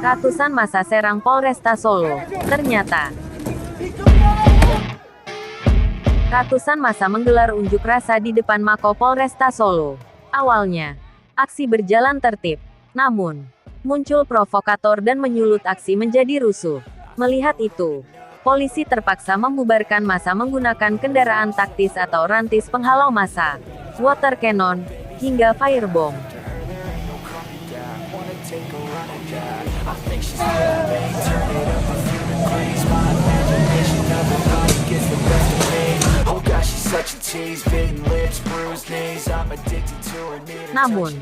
Ratusan massa serang Polresta Solo. Ternyata, ratusan massa menggelar unjuk rasa di depan Mako Polresta Solo. Awalnya, aksi berjalan tertib. Namun, muncul provokator dan menyulut aksi menjadi rusuh. Melihat itu, polisi terpaksa membubarkan massa menggunakan kendaraan taktis atau rantis penghalau massa, water cannon, hingga firebomb. Namun,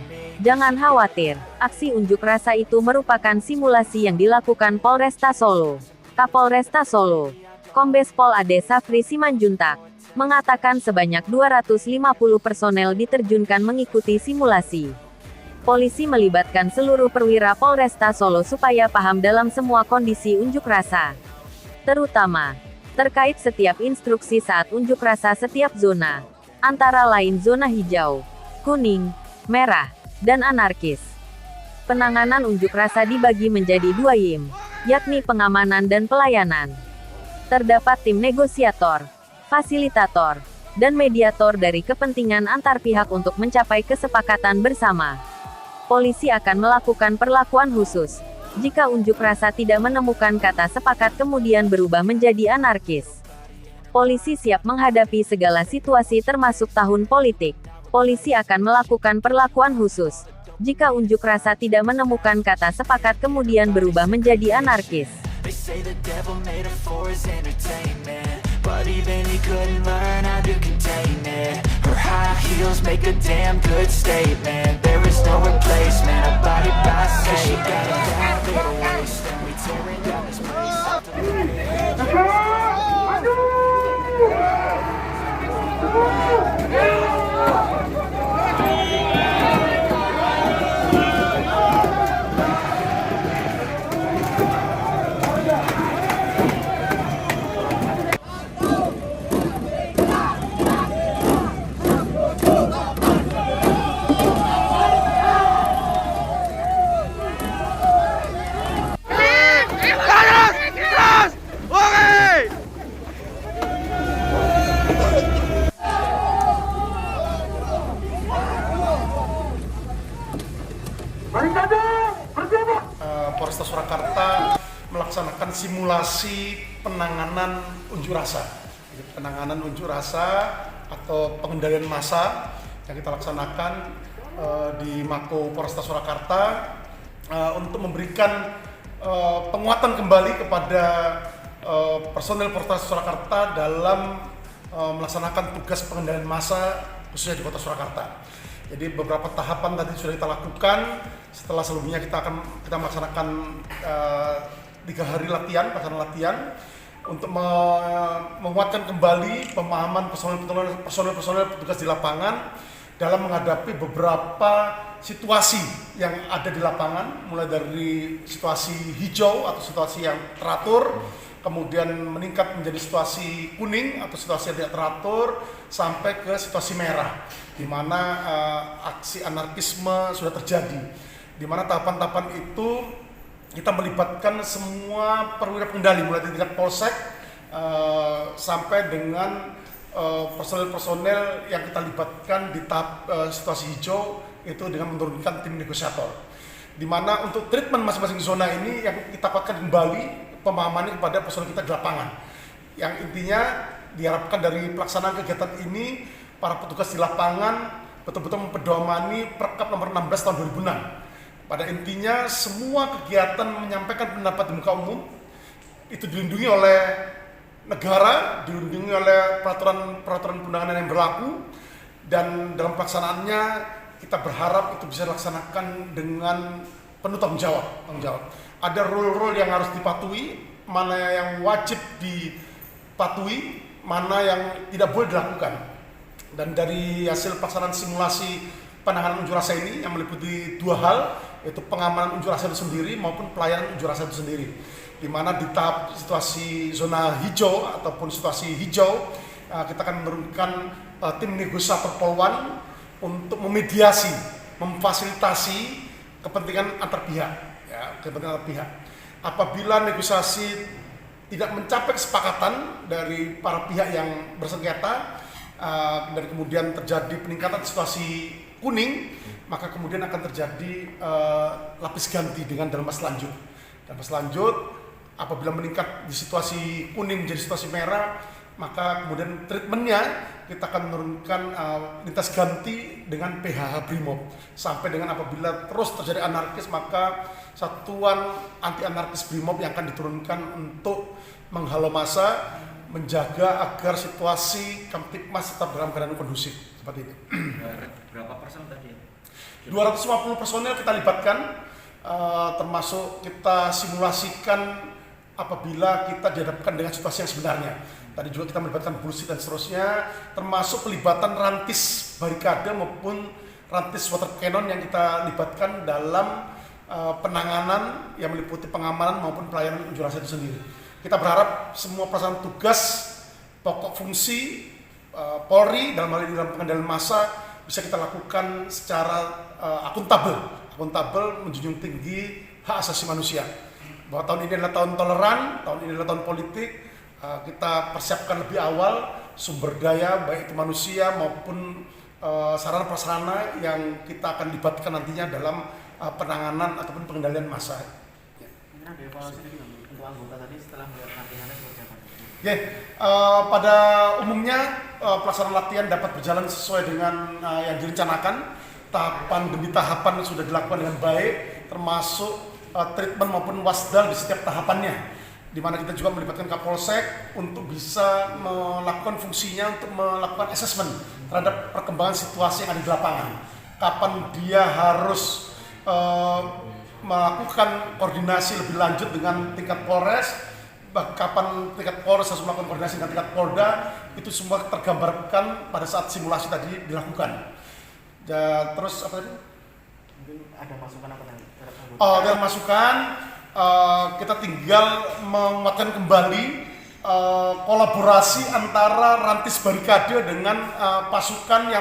jangan khawatir, aksi unjuk rasa itu merupakan simulasi yang dilakukan Polresta Solo. Kapolresta Solo, Kombes Pol Ade Safri Simanjuntak, mengatakan sebanyak 250 personel diterjunkan mengikuti simulasi. Polisi melibatkan seluruh perwira Polresta Solo supaya paham dalam semua kondisi unjuk rasa, terutama terkait setiap instruksi saat unjuk rasa setiap zona, antara lain zona hijau, kuning, merah, dan anarkis. Penanganan unjuk rasa dibagi menjadi 2 YIM, yakni pengamanan dan pelayanan. Terdapat tim negosiator, fasilitator, dan mediator dari kepentingan antar pihak untuk mencapai kesepakatan bersama. Polisi akan melakukan perlakuan khusus jika unjuk rasa tidak menemukan kata sepakat kemudian berubah menjadi anarkis. Polisi siap menghadapi segala situasi termasuk tahun politik. Polisi akan melakukan perlakuan khusus jika unjuk rasa tidak menemukan kata sepakat kemudian berubah menjadi anarkis. But even he couldn't learn how to contain it. Her high heels make a damn good statement. There is no replacement, a body by Satan. She got a bad little waist, and we tearing down this place. Polresta Surakarta melaksanakan simulasi penanganan unjuk rasa. Penanganan unjuk rasa atau pengendalian massa yang kita laksanakan di Mako Polresta Surakarta untuk memberikan penguatan kembali kepada personel Polresta Surakarta dalam melaksanakan tugas pengendalian massa khususnya di Kota Surakarta. Jadi beberapa tahapan tadi sudah kita lakukan. Setelah sebelumnya kita melaksanakan 3 hari latihan, pelaksanaan latihan untuk menguatkan kembali pemahaman personel petugas di lapangan dalam menghadapi beberapa situasi yang ada di lapangan, mulai dari situasi hijau atau situasi yang teratur, kemudian meningkat menjadi situasi kuning atau situasi yang tidak teratur, sampai ke situasi merah, di mana aksi anarkisme sudah terjadi, di mana tahapan-tahapan itu kita melibatkan semua perwira pengendali, mulai dari tingkat polsek sampai dengan personel-personel yang kita libatkan di tahap situasi hijau itu dengan menurunkan tim negosiator, di mana untuk treatment masing-masing zona ini yang kita kuatkan kembali pemahamannya kepada personel kita di lapangan, yang intinya diharapkan dari pelaksanaan kegiatan ini para petugas di lapangan betul-betul mempedomani Perkap nomor 16 tahun 2006. Pada intinya semua kegiatan menyampaikan pendapat di muka umum itu dilindungi oleh negara, dilindungi oleh peraturan perundangan yang berlaku, dan dalam pelaksanaannya kita berharap itu bisa dilaksanakan dengan penuh tanggung jawab. Ada rule-rule yang harus dipatuhi, mana yang wajib dipatuhi, mana yang tidak boleh dilakukan. Dan dari hasil pelaksanaan simulasi penanganan unjuk rasa ini yang meliputi 2 hal, yaitu pengamanan unjuk rasa itu sendiri maupun pelayanan unjuk rasa itu sendiri. Di mana di tahap situasi zona hijau ataupun situasi hijau, kita akan menurunkan tim negosiator Polwan untuk memediasi, memfasilitasi kepentingan antar pihak, ya, kepentingan antar pihak. Apabila negosiasi tidak mencapai kesepakatan dari para pihak yang bersengketa, dan kemudian terjadi peningkatan situasi kuning, maka kemudian akan terjadi lapis ganti dengan dalmas lanjut. Dalmas lanjut apabila meningkat di situasi kuning menjadi situasi merah, maka kemudian treatmentnya kita akan menurunkan lintas ganti dengan PHH Brimob sampai dengan apabila terus terjadi anarkis, maka satuan anti anarkis Brimob yang akan diturunkan untuk menghalau massa, menjaga agar situasi Kamtipmas tetap dalam keadaan kondusif seperti ini. Berapa persen tadi? 250 personel kita libatkan, termasuk kita simulasikan apabila kita dihadapkan dengan situasi yang sebenarnya. Tadi juga kita melibatkan bullshit dan seterusnya, termasuk pelibatan rantis barikade maupun rantis water cannon yang kita libatkan dalam penanganan yang meliputi pengamanan maupun pelayanan unjuk rasa itu sendiri. Kita berharap semua pelaksanaan tugas, pokok fungsi Polri dalam hal ini dalam pengendalian massa bisa kita lakukan secara akuntabel, menjunjung tinggi hak asasi manusia. Bahwa tahun ini adalah tahun toleran, tahun ini adalah tahun politik, kita persiapkan lebih awal sumber daya baik itu manusia maupun sarana prasarana yang kita akan libatkan nantinya dalam penanganan ataupun pengendalian massa. Ada evaluasi untuk anggota tadi setelah melihat latihannya seperti apa? Ya, pada umumnya pelaksanaan latihan dapat berjalan sesuai dengan yang direncanakan. Tahapan demi tahapan sudah dilakukan dengan baik, termasuk treatment maupun wasdal di setiap tahapannya, di mana kita juga melibatkan Kapolsek untuk bisa melakukan fungsinya untuk melakukan assessment terhadap perkembangan situasi yang ada di lapangan. Kapan dia harus melakukan koordinasi lebih lanjut dengan tingkat Polres, kapan tingkat Polres harus melakukan koordinasi dengan tingkat Polda, itu semua tergambarkan pada saat simulasi tadi dilakukan. Ya, terus apa tadi? Mungkin ada masukan apa tadi? Ada masukan, kita tinggal menguatkan kembali kolaborasi antara rantis barikade dengan pasukan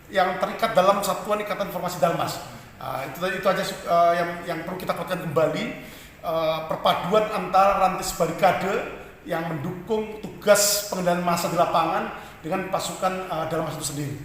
yang terikat dalam Satuan Ikatan Informasi Dalmas. Itu aja yang perlu kita kuatkan kembali, perpaduan antara rantis barikade yang mendukung tugas pengendalian massa di lapangan dengan pasukan Dalmas itu sendiri.